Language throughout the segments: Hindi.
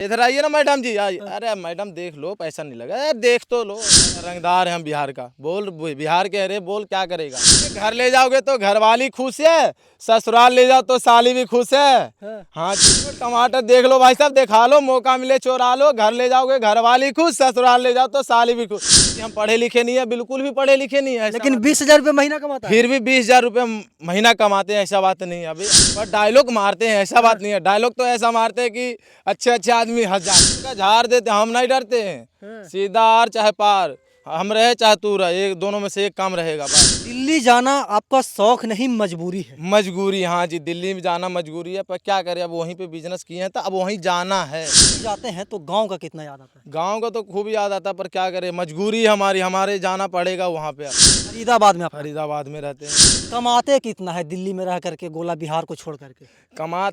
इधर आइए ना मैडम जी। अरे मैडम देख लो, पैसा नहीं लगा। अरे देख तो लो, रंगदार है हम बिहार का। बोल बिहार के, अरे बोल क्या करेगा। घर ले जाओगे तो घरवाली खुश है, ससुराल ले जाओ तो साली भी खुश है। हाँ टमाटर देख लो भाई साहब, दिखा लो, मौका मिले चोरा लो। घर ले जाओगे घरवाली खुश, ससुराल ले जाओ तो साली भी खुश। हम पढ़े लिखे नहीं है, बिल्कुल भी पढ़े लिखे नहीं है। लेकिन 20,000 रुपये महीना कमाता है। फिर भी 20,000 रुपये महीना कमाते हैं, ऐसा बात नहीं है अभी। पर डायलॉग मारते हैं, ऐसा बात नहीं है। डायलॉग तो ऐसा मारते हैं कि अच्छे अच्छे आदमी हजार का झाड़ देते हैं। हम नहीं डरते हैं, सीधा आर चाहे पार, हम रहे चाहे तू रहे, एक दोनों में से एक काम रहेगा बस। दिल्ली जाना आपका शौक नहीं, मजबूरी है। मजबूरी, हाँ जी, दिल्ली में जाना मजबूरी है, पर क्या करें, अब वहीं पे बिजनेस किए हैं तो अब वहीं जाना है। जाते हैं तो गांव का कितना याद आता है? गांव का तो खूब याद आता है, पर क्या करें, मजबूरी हमारी, हमारे जाना पड़ेगा वहाँ पे। फरीदाबाद में आप फरीदाबाद में रहते हैं। कमाते कितना है दिल्ली में रह करके, गोला बिहार को छोड़ करके? कमा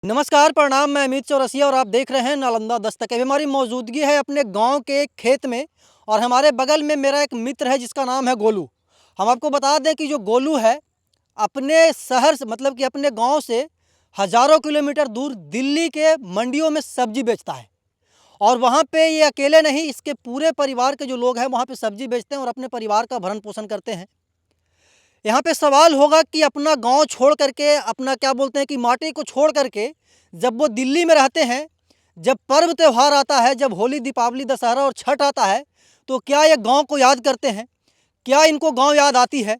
नमस्कार, प्रणाम। मैं अमित चौरसिया और आप देख रहे हैं नालंदा दस्तक। अभी हमारी मौजूदगी है अपने गांव के एक खेत में और हमारे बगल में मेरा एक मित्र है जिसका नाम है गोलू। हम आपको बता दें कि जो गोलू है अपने शहर से, मतलब कि अपने गांव से हज़ारों किलोमीटर दूर दिल्ली के मंडियों में सब्जी बेचता है। और वहाँ पे ये अकेले नहीं, इसके पूरे परिवार के जो लोग हैं वहाँ पे सब्जी बेचते हैं और अपने परिवार का भरण पोषण करते हैं। यहाँ पे सवाल होगा कि अपना गांव छोड़ करके, अपना क्या बोलते हैं कि माटी को छोड़ करके जब वो दिल्ली में रहते हैं, जब पर्व त्यौहार आता है, जब होली, दीपावली, दशहरा और छठ आता है, तो क्या ये गांव को याद करते हैं? क्या इनको गांव याद आती है?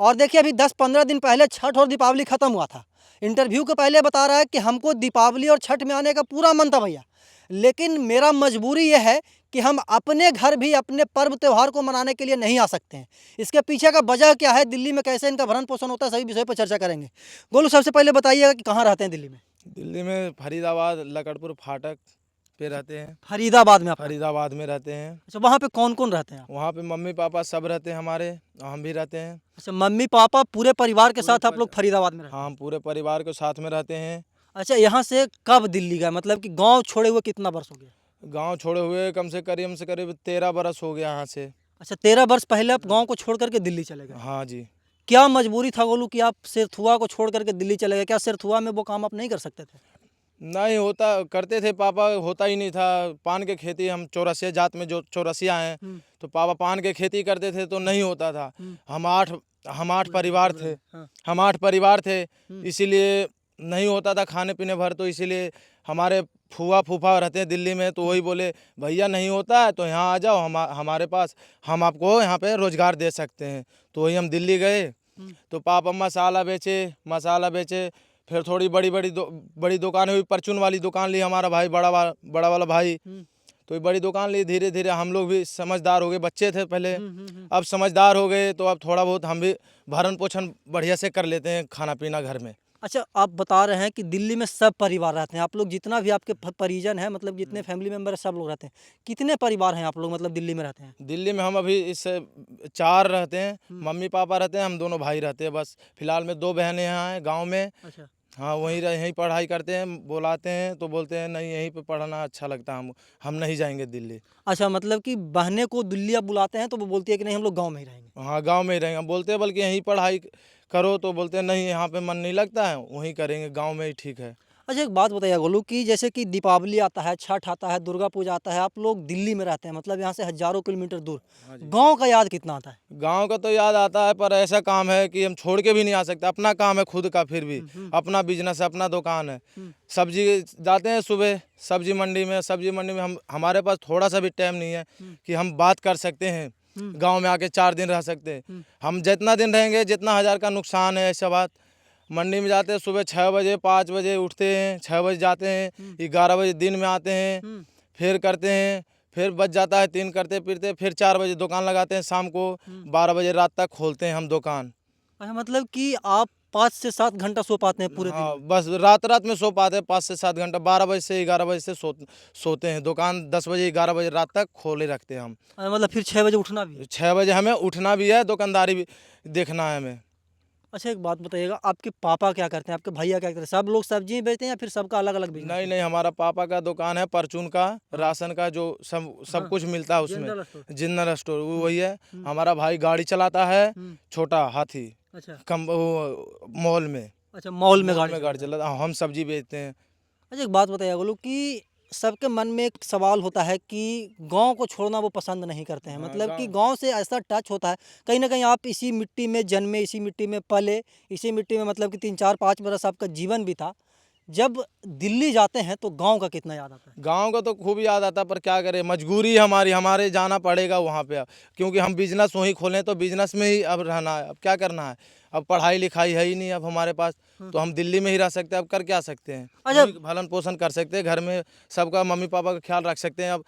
और देखिए, अभी 10-15 दिन पहले छठ और दीपावली ख़त्म हुआ था। इंटरव्यू के पहले बता रहा है कि हमको दीपावली और छठ में आने का पूरा मन था भैया, लेकिन मेरा मजबूरी यह है कि हम अपने घर भी अपने पर्व त्यौहार को मनाने के लिए नहीं आ सकते हैं। इसके पीछे का वजह क्या है, दिल्ली में कैसे इनका भरण पोषण होता है, सभी विषय पर चर्चा करेंगे। गोलू, सबसे पहले बताइएगा कि कहाँ रहते हैं दिल्ली में? दिल्ली में फरीदाबाद लकड़पुर फाटक पे रहते हैं। फरीदाबाद में आप? फरीदाबाद में रहते हैं। अच्छा, वहाँ पे कौन कौन रहते हैं आप? वहाँ पे मम्मी पापा सब रहते हैं हमारे, और हम भी रहते हैं। अच्छा, मम्मी पापा पूरे परिवार के साथ आप लोग फरीदाबाद में रहते हैं? हाँ, हम पूरे परिवार के साथ में रहते हैं। अच्छा, यहाँ से कब दिल्ली गए, मतलब कि गाँव छोड़े हुए कितना वर्ष हो गया? गांव छोड़े हुए कम से करीब 13 बरस हो गया यहाँ से। अच्छा, 13 वर्ष पहले आप गाँव को छोड़ करके दिल्ली चले गए? हाँ जी। क्या मजबूरी था गोलू कि आप सिरथुआ को छोड़ करके दिल्ली चले गए? क्या सिरथुआ में वो काम आप नहीं कर सकते थे? नहीं होता, करते थे पापा, होता ही नहीं था। पान के खेती, हम चौरसिया जात में जो चौरसिया हैं, तो पापा पान के खेती करते थे तो नहीं होता था। हम आठ परिवार थे। हम 8 परिवार थे, इसीलिए नहीं होता था खाने पीने भर। तो इसीलिए हमारे फूफा फूफा रहते हैं दिल्ली में, तो वही बोले भैया नहीं होता है तो यहाँ आ जाओ हमारे पास, हम आपको यहाँ पे रोज़गार दे सकते हैं। तो वही हम दिल्ली गए, तो पापा मसाला बेचे। फिर थोड़ी बड़ी दुकान हुई, परचून वाली दुकान ली हमारा भाई, बड़ा वाला भाई। तो ये बड़ी दुकान ली। धीरे धीरे हम लोग भी समझदार हो गए, बच्चे थे पहले, अब समझदार हो गए, तो अब थोड़ा बहुत हम भी भरण पोषण बढ़िया से कर लेते हैं, खाना पीना घर में। अच्छा, आप बता रहे हैं कि दिल्ली में सब परिवार रहते हैं, आप लोग जितना भी आपके परिजन हैं, मतलब जितने फैमिली मेम्बर है, सब लोग रहते हैं। कितने परिवार हैं आप लोग, मतलब दिल्ली में रहते हैं? दिल्ली में हम अभी इस 4 रहते हैं। मम्मी पापा रहते हैं, हम दोनों भाई रहते हैं बस। फिलहाल में 2 बहनें यहाँ हैं गाँव में। अच्छा, हाँ, यहीं पढ़ाई करते हैं। बुलाते हैं तो बोलते हैं नहीं, यहीं पे पढ़ना अच्छा लगता है, हम नहीं जाएंगे दिल्ली। अच्छा, मतलब कि बहनें को दिल्ली आप बुलाते हैं तो वो बोलती है कि नहीं, हम लोग गाँव में ही रहेंगे? हाँ, गांव में ही रहेंगे। हम बोलते हैं बल्कि यहीं पढ़ाई करो, तो बोलते हैं नहीं, यहाँ पे मन नहीं लगता है, वहीं करेंगे, गांव में ही ठीक है। अच्छा, एक बात बताइए गोलू कि जैसे कि दीपावली आता है, छठ आता है, दुर्गा पूजा आता है, आप लोग दिल्ली में रहते हैं, मतलब यहाँ से हज़ारों किलोमीटर दूर, गाँव का याद कितना आता है? गांव का तो याद आता है, पर ऐसा काम है कि हम छोड़ के भी नहीं आ सकते। अपना काम है खुद का, फिर भी अपना बिजनेस है, अपना दुकान है। सब्जी जाते हैं सुबह सब्जी मंडी में हमारे पास थोड़ा सा भी टाइम नहीं है कि हम बात कर सकते हैं। गांव में आके 4 दिन रह सकते हैं। हम जितना दिन रहेंगे, जितना 1000 का नुकसान है, ऐसा बात। मंडी में जाते हैं सुबह 6 बजे, 5 बजे उठते हैं, 6 बजे जाते हैं, 11 बजे दिन में आते हैं, फिर करते हैं, फिर बच जाता है 3 करते फिरते, फिर 4 बजे दुकान लगाते हैं, शाम को 12 बजे रात तक खोलते हैं हम दुकान। अच्छा, मतलब कि आप 5 से 7 घंटा सो पाते हैं पूरे दिन? हाँ, बस रात में सो पाते हैं 5 से 7 घंटा। 12 बजे से 11 बजे से सोते हैं। दुकान 10 बजे 11 बजे रात तक खोले रखते हैं हम। मतलब फिर 6 बजे उठना भी है? 6 बजे हमें उठना भी है, दुकानदारी भी देखना है हमें। अच्छा, एक बात बताइएगा, आपके पापा क्या करते हैं, आपके भैया क्या करते हैं? सब लोग सब्जी बेचते हैं या फिर सबका अलग अलग बिजनेस? नहीं, हमारा पापा का दुकान है परचून का, राशन का, जो सब कुछ मिलता है उसमें, जनरल स्टोर वही है। हमारा भाई गाड़ी चलाता है, छोटा हाथी। अच्छा मॉल में। अच्छा, मॉल में मॉल गाड़ी में गाड़ी चलाता, हम सब्जी बेचते हैं। अच्छा, एक बात बताइए बोलूँ कि सबके मन में एक सवाल होता है कि गांव को छोड़ना वो पसंद नहीं करते हैं, हाँ, मतलब कि गाँव गांव से ऐसा टच होता है, कहीं ना कहीं आप इसी मिट्टी में जन्मे, इसी मिट्टी में पले, इसी मिट्टी में मतलब कि 3 4 5 बरस आपका जीवन भी था। जब दिल्ली जाते हैं तो गांव का कितना याद आता है? गाँव का तो खूब याद आता, पर क्या करें, मजबूरी है हमारी, हमारे जाना पड़ेगा वहाँ पे अब, क्योंकि हम बिजनेस वहीं खोलें तो बिजनेस में ही अब रहना है। अब क्या करना है, अब पढ़ाई लिखाई है ही नहीं अब हमारे पास, तो हम दिल्ली में ही रह सकते हैं। अब कर क्या सकते हैं, अच्छा वहीं भरण पोषण कर सकते हैं, घर में सबका मम्मी पापा का ख्याल रख सकते हैं अब।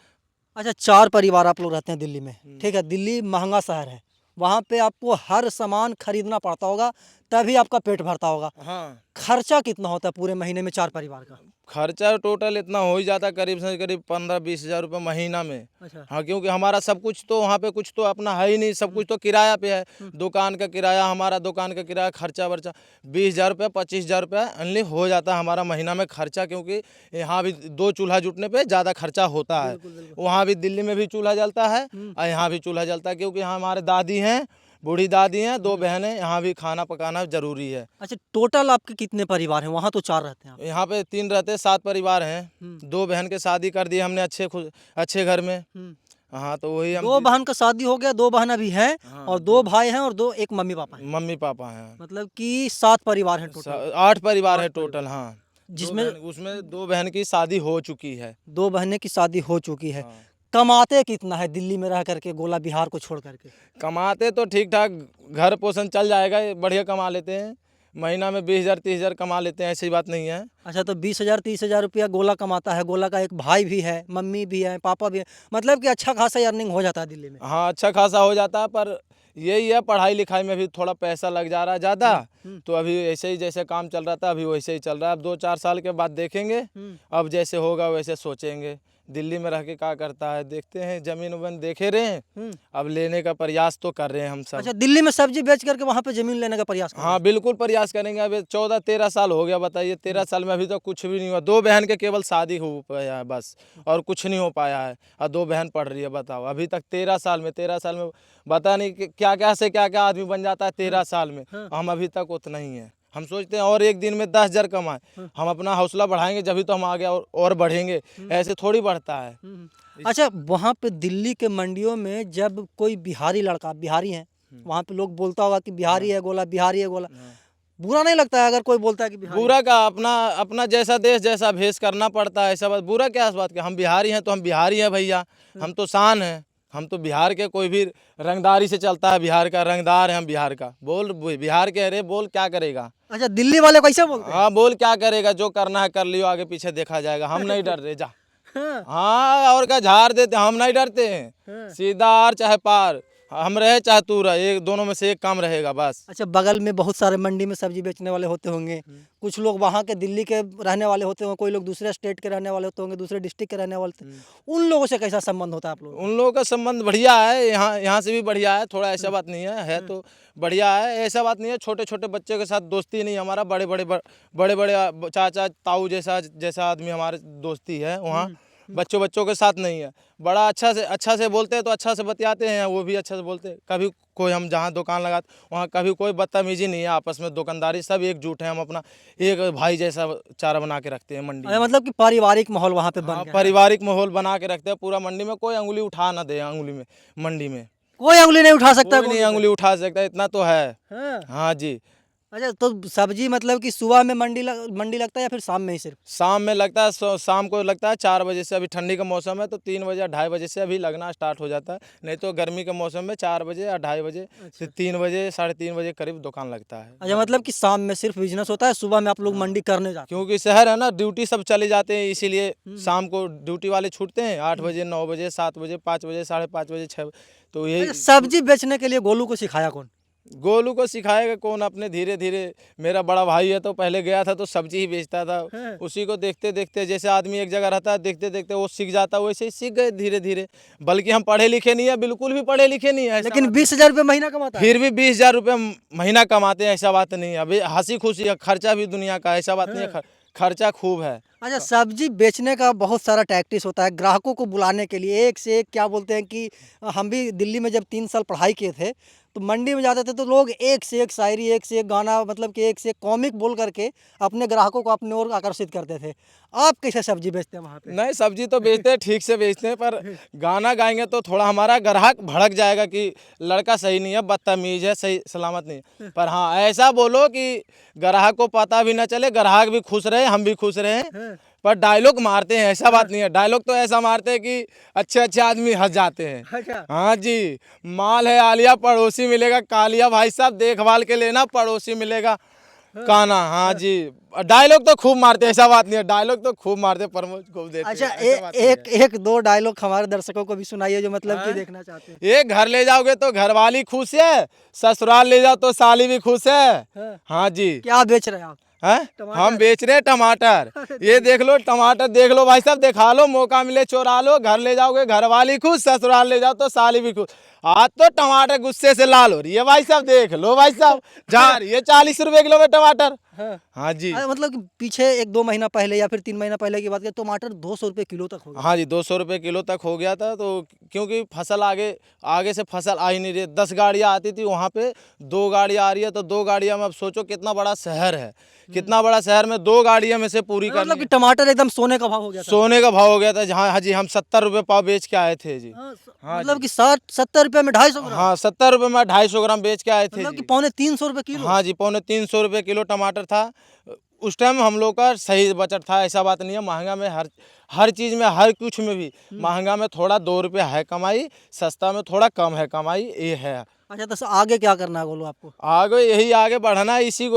अच्छा, 4 परिवार आप लोग रहते हैं दिल्ली में, हम्म। ठीक है। दिल्ली महंगा शहर है, वहाँ पे आपको हर सामान खरीदना पड़ता होगा, तभी आपका पेट भरता होगा। हाँ, खर्चा कितना होता है पूरे महीने में 4 परिवार का? खर्चा टोटल इतना हो ही जाता है, करीब से करीब 15-20 हज़ार रुपये महीना में। अच्छा। हाँ, क्योंकि हमारा सब कुछ तो वहाँ पे कुछ तो अपना है ही नहीं, सब कुछ तो किराया पे है। दुकान का किराया, हमारा दुकान का किराया, खर्चा वर्चा 20 हज़ार रुपये 25 हज़ार रुपये ओनली हो जाता है हमारा महीना में खर्चा, क्योंकि यहाँ भी 2 चूल्हा जुटने पे ज़्यादा खर्चा होता है। बिल्कुल बिल्कुल। वहाँ भी दिल्ली में भी चूल्हा जलता है और यहाँ भी चूल्हा जलता है, क्योंकि यहाँ हमारे दादी हैं, बूढ़ी दादी हैं, 2 बहनें, यहाँ भी खाना पकाना ज़रूरी है। अच्छा, टोटल आपके कितने परिवार हैं? वहाँ तो 4 रहते हैं आप। यहाँ पे 3 रहते, 7 परिवार हैं। हम्म। 2 बहन के शादी कर दी हमने अच्छे घर में। हम्म। हाँ, तो वही हम 2 बहन का शादी हो गया, 2 बहन अभी हैं, हाँ, और 2 भाई हैं, और 2 एक मम्मी पापा हैं। मम्मी पापा हैं। मतलब कि 7 परिवार हैं टोटल। 8 परिवार है 8 परिवार। टोटल। हाँ, जिसमें उसमें 2 बहन की शादी हो चुकी है। 2 बहनें की शादी हो चुकी है। हाँ। कमाते कितना है दिल्ली में रह करके, गोला बिहार को छोड़ करके? कमाते तो ठीक ठाक, घर पोषण चल जाएगा, ये बढ़िया कमा लेते हैं। महीना में 20 हज़ार 30 हज़ार कमा लेते हैं, ऐसी बात नहीं है। अच्छा, तो 20,000 30,000 रुपया गोला कमाता है। गोला का एक भाई भी है, मम्मी भी है, पापा भी है, मतलब कि अच्छा खासा अर्निंग हो जाता है दिल्ली में। हाँ, अच्छा खासा हो जाता है, पर यही है, पढ़ाई लिखाई में भी थोड़ा पैसा लग जा रहा है ज़्यादा। तो अभी ऐसे ही जैसे काम चल रहा था अभी वैसे ही चल रहा है। अब 2-4 साल के बाद देखेंगे, अब जैसे होगा वैसे सोचेंगे। दिल्ली में रह के क्या करता है, देखते हैं, जमीन वमीन देखे रहे हैं, अब लेने का प्रयास तो कर रहे हैं हम सब। अच्छा, दिल्ली में सब्जी बेच करके वहाँ पे जमीन लेने का प्रयास कर रहे हाँ, बिल्कुल प्रयास करेंगे। अभी 14-13 साल हो गया, बताइए, 13 साल में अभी तक कुछ भी नहीं हुआ। 2 बहन के केवल शादी हो पाया है बस, और कुछ नहीं हो पाया है, और 2 बहन पढ़ रही है। बताओ, अभी तक 13 साल में बता नहीं कि क्या क्या से क्या क्या आदमी बन जाता है 13 साल में। हम अभी तक उतना ही है। हम सोचते हैं और एक दिन में 10 हज़ार कमाएं, हम अपना हौसला बढ़ाएंगे जब तो हम आगे और बढ़ेंगे, ऐसे थोड़ी बढ़ता है। अच्छा, वहाँ पे दिल्ली के मंडियों में जब कोई बिहारी लड़का, बिहारी है, वहाँ पे लोग बोलता होगा कि बिहारी है गोला, बिहारी है गोला, बुरा नहीं लगता है अगर कोई बोलता है कि बिहारी? बुरा का अपना अपना जैसा देश जैसा भेष करना पड़ता है, ऐसा बात बुरा क्या इस बात के। हम बिहारी हैं तो हम बिहारी हैं भैया, हम तो शान हैं। हम तो बिहार के, कोई भी रंगदारी से चलता है, बिहार का रंगदार है हम, बिहार का। बोल बिहार के, अरे बोल क्या करेगा। अच्छा, दिल्ली वाले कैसे बोलते हैं? हाँ, बोल क्या करेगा, जो करना है कर लियो, आगे पीछे देखा जाएगा, हम नहीं डर रहे, जा। हाँ, हाँ, और क्या झाड़ देते, हम नहीं डरते हैं। हाँ। सीधा आर चाहे पार, हम रहे चाहे तू रहे, एक दोनों में से एक काम रहेगा बस। अच्छा, बगल में बहुत सारे मंडी में सब्जी बेचने वाले होते होंगे, कुछ लोग वहाँ के दिल्ली के रहने वाले होते होंगे, कोई लोग दूसरे स्टेट के रहने वाले होते होंगे, दूसरे डिस्ट्रिक्ट के रहने वाले होते हैं। उन लोगों से कैसा संबंध होता है आप लोगों का? उन लोगों का संबंध बढ़िया है, यहाँ से भी बढ़िया है थोड़ा, ऐसा बात नहीं है तो बढ़िया है, ऐसा बात नहीं है। छोटे छोटे बच्चे के साथ दोस्ती नहीं हमारा, बड़े बड़े चाचा ताऊ जैसा आदमी हमारे दोस्ती है वहाँ। बच्चों के साथ नहीं है। बड़ा अच्छा से बोलते हैं तो अच्छा से बतियाते हैं, वो भी अच्छा से बोलते हैं। कभी कोई, हम जहाँ दुकान लगाते वहाँ कभी कोई बदतमीजी नहीं है, आपस में दुकानदारी सब एकजुट है। हम अपना एक भाई जैसा चारा बना के रखते हैं मंडी अच्छा, में। मतलब कि पारिवारिक माहौल वहाँ पे बन हाँ, गया है। पारिवारिक माहौल बना के रखते हैं पूरा मंडी में, कोई अंगुली उठा ना दे अंगुली में, मंडी में कोई उंगली नहीं उठा सकता कोई नहीं अंगुली उठा सकता, इतना तो है। हाँ। हाँ जी। अच्छा, तो सब्जी मतलब कि सुबह में मंडी लगता है या फिर शाम में ही सिर्फ? शाम में लगता है, शाम को लगता है 4 बजे से। अभी ठंडी का मौसम है तो 3 बजे 2:30 बजे से अभी लगना स्टार्ट हो जाता है। नहीं तो गर्मी के मौसम में 4 बजे या 2:30 बजे से 3 बजे 3:30 बजे करीब दुकान लगता है। अच्छा, मतलब कि शाम में सिर्फ बिजनेस होता है, सुबह में आप लोग मंडी करने जाते हैं? क्योंकि शहर है ना, ड्यूटी सब चले जाते हैं, इसीलिए शाम को ड्यूटी वाले छूटते हैं 8 बजे 9 बजे 7 बजे 5 बजे 5:30 बजे 6 तो यही। अच्छा, सब्जी बेचने के लिए गोलू को सिखाया कौन? गोलू को सिखाएगा कौन, अपने धीरे धीरे। मेरा बड़ा भाई है तो पहले गया था तो सब्जी ही बेचता था, उसी को देखते देखते, जैसे आदमी एक जगह रहता है देखते देखते वो सीख जाता, वैसे ही सीख गए धीरे धीरे। बल्कि हम पढ़े लिखे नहीं है, बिल्कुल भी पढ़े लिखे नहीं है, लेकिन 20,000 रुपये महीना कमाता है। फिर भी 20,000 रुपये महीना कमाते हैं, ऐसा बात नहीं है। अभी हंसी खुशी है, खर्चा भी दुनिया का, ऐसा बात नहीं है, खर्चा खूब है। अच्छा, सब्जी बेचने का बहुत सारा टैक्टिस होता है ग्राहकों को बुलाने के लिए। एक से एक क्या बोलते हैं कि हम भी दिल्ली में जब 3 साल पढ़ाई किए थे, तो मंडी में जाते थे तो लोग एक से एक शायरी, एक से एक गाना, मतलब कि एक से एक कॉमिक बोल करके अपने ग्राहकों को अपनी ओर आकर्षित करते थे। आप कैसे सब्जी बेचते हैं वहाँ पे? नहीं, सब्जी तो बेचते हैं, ठीक से बेचते हैं, पर गाना गाएंगे तो थोड़ा हमारा ग्राहक भड़क जाएगा कि लड़का सही नहीं है, बदतमीज है, सही सलामत नहीं है। पर हाँ, ऐसा बोलो कि ग्राहक को पता भी ना चले, ग्राहक भी खुश रहे, हम भी खुश रहे। पर डायलॉग मारते हैं, ऐसा बात नहीं है। डायलॉग तो ऐसा मारते हैं कि अच्छे अच्छे आदमी हंस जाते हैं। अच्छा। हाँ जी, माल है आलिया, पड़ोसी मिलेगा कालिया, भाई साहब देखभाल के लेना, पड़ोसी मिलेगा काना। हाँ जी, डायलॉग तो खूब मारते हैं, ऐसा बात नहीं है। डायलॉग तो खूब मारते हैं, प्रमोद खूब देते अच्छा, हैं, ऐसा बात नहीं है। एक दो डायलॉग हमारे दर्शकों को भी सुनाइए जो मतलब कि देखना चाहते हैं। ये घर ले जाओगे तो घरवाली खुश है, ससुराल ले जाओ तो साली भी खुश है। हाँ। हाँ जी। क्या बेच रहे हैं आप? हैं? टमाटर? हम बेच रहे हैं टमाटर। ये देख लो टमाटर, देख लो भाई साहब, दिखा लो, मौका मिले चोरा लो। घर ले जाओगे घरवाली खुश, ससुराल ले जाओ तो साली भी खुश। आज तो टमाटर गुस्से से लाल हो रही है भाई साहब, देख लो भाई साहब, जा रही है 40 रुपए किलो में टमाटर। हाँ। हाँ जी। मतलब कि पीछे 1-2 महीना पहले या फिर 3 महीना पहले की बात करें, टमाटर 200 रुपये किलो तक हो गया। हाँ जी, 200 रुपये किलो तक हो गया था। तो क्योंकि फसल आगे से फसल आ ही नहीं रही। 10 गाड़ियाँ आती थी, वहाँ पे 2 गाड़ियाँ आ रही है, तो 2 गाड़ियाँ में अब सोचो कितना बड़ा शहर है, कितना बड़ा शहर में 2 गाड़ियाँ में से पूरी करनी मतलब कि है। टमाटर एकदम सोने का भाव हो गया था। सोने का भाव हो गया था। जहाँ हाँ जी, हम 70 रुपये पाव बेच के आए थे जी। हाँ मतलब कि 60-70 रुपये में 250 ग्राम। हाँ, 70 रुपये में 250 ग्राम बेच के आए थे मतलब कि जी। 350 रुपये किलो। हाँ जी, 350 रुपये किलो टमाटर था। उस टाइम हम लोग का सही बजट था, ऐसा बात नहीं है। महंगा में हर चीज़ में, हर कुछ में भी महंगा में थोड़ा 2 रुपये है कमाई, सस्ता में थोड़ा कम है कमाई, ये है। अच्छा, तो आगे क्या करना है बोलो आपको? आगे यही आगे बढ़ना है। इसी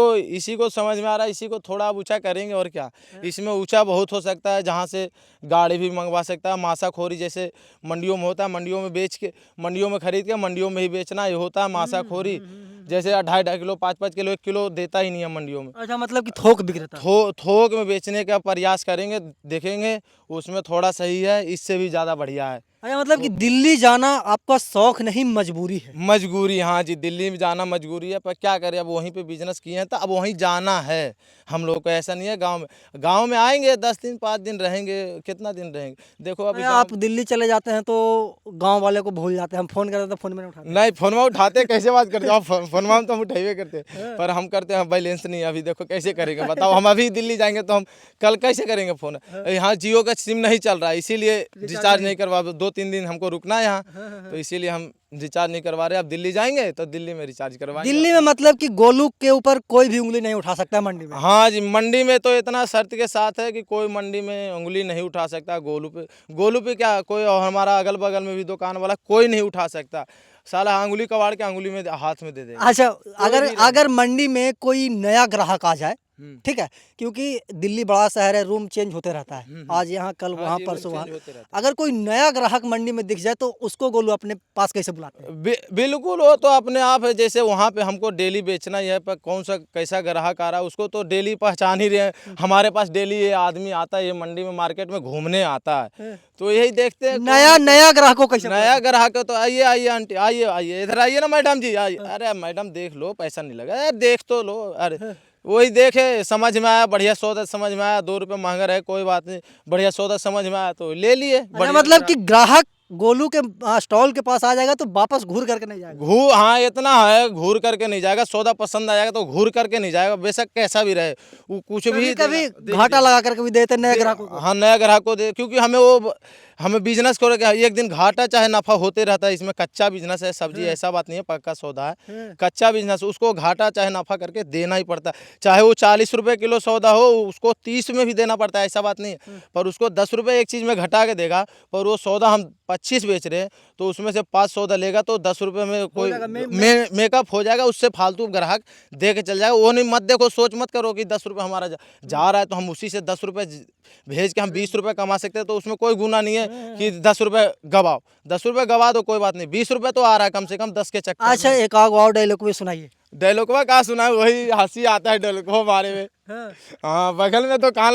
को समझ में आ रहा है, इसी को थोड़ा अब ऊंचा करेंगे और क्या। इसमें ऊंचा बहुत हो सकता है, जहाँ से गाड़ी भी मंगवा सकता है। मासाखोरी जैसे मंडियों में होता है, मंडियों में बेच के, मंडियों में खरीद के मंडियों में ही बेचना, ये होता है मासाखोरी। जैसे 2.5 किलो, 5-5 किलो, 1 किलो देता ही नहीं है मंडियों में। अच्छा, मतलब कि थोक बिक्रेता। थोक में बेचने का प्रयास करेंगे, देखेंगे उसमें थोड़ा सही है, इससे भी ज़्यादा बढ़िया है। अच्छा, मतलब कि दिल्ली जाना आपका शौक नहीं, मजबूरी है। मजबूरी, हाँ जी, दिल्ली में जाना मजबूरी है, पर क्या करें, अब वहीं पे बिजनेस किए हैं तो अब वहीं जाना है हम लोग को। ऐसा नहीं है गांव में आएंगे 10 दिन 5 दिन रहेंगे, कितना दिन रहेंगे। देखो अभी अच्छा, आप दिल्ली चले जाते हैं तो गांव वाले को भूल जाते हैं। हम फोन करते हैं तो फोन में नहीं उठाते। नहीं, फोनमा उठाते, कैसे बात करते हो आप? फोनमा में तो हम उठाइए करते, पर हम करते हैं बैलेंस नहीं। अभी देखो कैसे करेंगे बताओ, हम अभी दिल्ली जाएंगे तो हम कल कैसे करेंगे फ़ोन? यहाँ जियो का सिम नहीं चल रहा है, इसीलिए रिचार्ज नहीं करवा, 2-3 दिन हमको रुकना है यहाँ, तो इसीलिए हम रिचार्ज नहीं करवा रहे। अब दिल्ली जाएंगे तो दिल्ली में रिचार्ज करवाएंगे। दिल्ली में मतलब कि गोलू के ऊपर कोई भी उंगली नहीं उठा सकता है मंडी में। हाँ जी, मंडी में तो इतना शर्त के साथ है कि कोई मंडी में उंगली नहीं उठा सकता। गोलू पे क्या, कोई और हमारा अगल बगल में भी दुकान वाला कोई नहीं उठा सकता। साला अंगुली कबाड़ के अंगुली में हाथ में दे देगा। अच्छा, अगर मंडी में कोई नया ग्राहक आ जाए, ठीक है, क्योंकि दिल्ली बड़ा शहर है, रूम चेंज होते रहता है, आज यहाँ कल वहाँ परसों वहाँ। अगर कोई नया ग्राहक मंडी में दिख जाए तो उसको गोलू अपने पास कैसे बुलाते हैं? बिल्कुल, वो तो अपने आप है। जैसे वहाँ पे हमको डेली बेचना ही है, पर कौन सा कैसा ग्राहक आ रहा है उसको तो डेली पहचान ही रहे हैं। हमारे पास डेली ये आदमी आता है, ये मंडी में मार्केट में घूमने आता है, तो यही देखते हैं नया ग्राहक को कैसे। नया ग्राहक है तो आइए आइए आंटी, आइए आइए, इधर आइए ना मैडम जी, आइए। अरे मैडम देख लो, पैसा नहीं लगा, अरे देख तो लो। अरे वही देखे, समझ में आया, बढ़िया सौदा समझ में आया, 2 रुपये महंगा रहे कोई बात नहीं, बढ़िया सौदा समझ में आया तो ले लिए। मतलब कि ग्राहक गोलू के स्टॉल के पास आ जाएगा तो वापस घूर करके नहीं जाएगा। हाँ, इतना है, घूर करके नहीं जाएगा। सौदा पसंद आ जाएगा तो घूर करके नहीं जाएगा, बेशक कैसा भी रहे। वो कुछ भी कभी घाटा लगा करके भी देते नए ग्राहकों को। हाँ, नया ग्राहक को दे, क्योंकि हमें बिजनेस करो क्या, एक दिन घाटा चाहे नफा होते रहता है। इसमें कच्चा बिजनेस है, सब्जी ऐसा बात नहीं है, पक्का सौदा है। कच्चा बिजनेस, उसको घाटा चाहे नफा करके देना ही पड़ता है। चाहे वो 40 रुपये किलो सौदा हो, उसको 30 में भी देना पड़ता है, ऐसा बात नहीं है। पर उसको 10 रुपये एक चीज़ में घटा के देगा, पर वो सौदा हम 25 बेच रहे हैं तो उसमें से 5 सौदा लेगा तो 10 रुपये में कोई मेकअप हो जाएगा, उससे फालतू ग्राहक दे के चल जाएगा। वो नहीं, मत देखो, सोच मत करो कि 10 रुपये हमारा जा रहा है तो हम उसी से 10 रुपये भेज के हम 20 रुपये कमा सकते हैं, तो उसमें कोई गुना नहीं है कि 10 रुपये गवाओ। 10 रुपये गवा दो कोई बात नहीं, 20 रुपये तो आ रहा है कम से कम 10 के चक्कर। अच्छा, एक और डायलॉग भी सुनाइए। डायलॉगवा का सुना है, वही हंसी आता है डायलॉगवा बारे में। हाँ, बगल में दुकान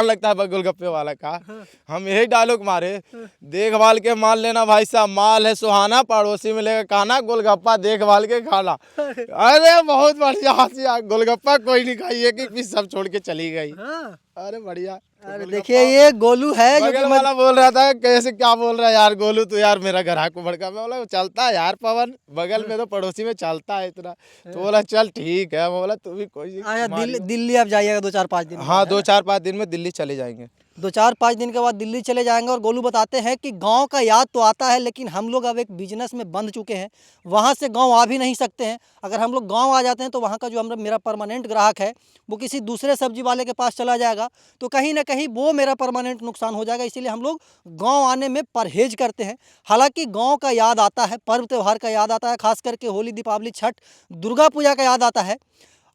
लगता है गोलगप्पे वाला का। हम यही डायलॉग मारे, देखभाल के माल लेना भाई साहब, माल है सुहाना, पड़ोसी में लेकर खाना, गोलगप्पा देखभाल के खाना। अरे बहुत बढ़िया हंसी आ, गोलगप्पा कोई नहीं खाई, एक पीस सब छोड़ के चली गई। अरे बढ़िया। अरे देखिए ये गोलू है जो बगल वाला बोल रहा था कैसे क्या बोल रहा है यार गोलू, तो यार मेरा ग्राहक को भड़का। मैं बोला चलता है यार पवन, बगल में तो पड़ोसी में चलता है इतना। तो बोला चल ठीक है। मैं बोला तू भी कोई दिल्ली आप जाइएगा 2-4-5 दिन? हाँ, 2-4-5 दिन में दिल्ली चले जाएंगे। 2-4-5 दिन के बाद दिल्ली चले जाएंगे। और गोलू बताते हैं कि गांव का याद तो आता है, लेकिन हम लोग अब एक बिजनेस में बंध चुके हैं, वहां से गांव आ भी नहीं सकते हैं। अगर हम लोग गांव आ जाते हैं तो वहां का जो मेरा परमानेंट ग्राहक है वो किसी दूसरे सब्जी वाले के पास चला जाएगा, तो कहीं ना कहीं वो मेरा परमानेंट नुकसान हो जाएगा। इसीलिए हम लोग गाँव आने में परहेज करते हैं। हालाँकि गाँव का याद आता है, पर्व त्यौहार का याद आता है, खास करके होली, दीपावली, छठ, दुर्गा पूजा का याद आता है।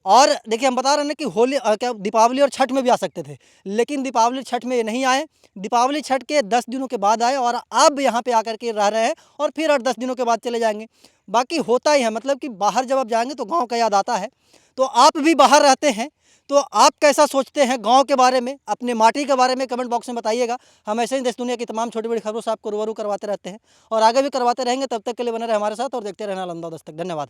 और देखिए हम बता रहे हैं कि होली क्या दीपावली और छठ में भी आ सकते थे, लेकिन दीपावली छठ में ये नहीं आए। दीपावली छठ के 10 दिनों के बाद आए और अब यहाँ पे आकर के रह रहे हैं और फिर 8-10 दिनों के बाद चले जाएंगे। बाकी होता ही है, मतलब कि बाहर जब आप जाएंगे तो गांव का याद आता है। तो आप भी बाहर रहते हैं तो आप कैसा सोचते हैं गांव के बारे में, अपने माटी के बारे में कमेंट बॉक्स में बताइएगा। हम ऐसे ही देश दुनिया की तमाम छोटी बड़ी खबरों से आपको रूबरू करवाते रहते हैं और आगे भी करवाते रहेंगे। तब तक के लिए बने रहे हमारे साथ और देखते रहना नालंदा दस्तक। धन्यवाद।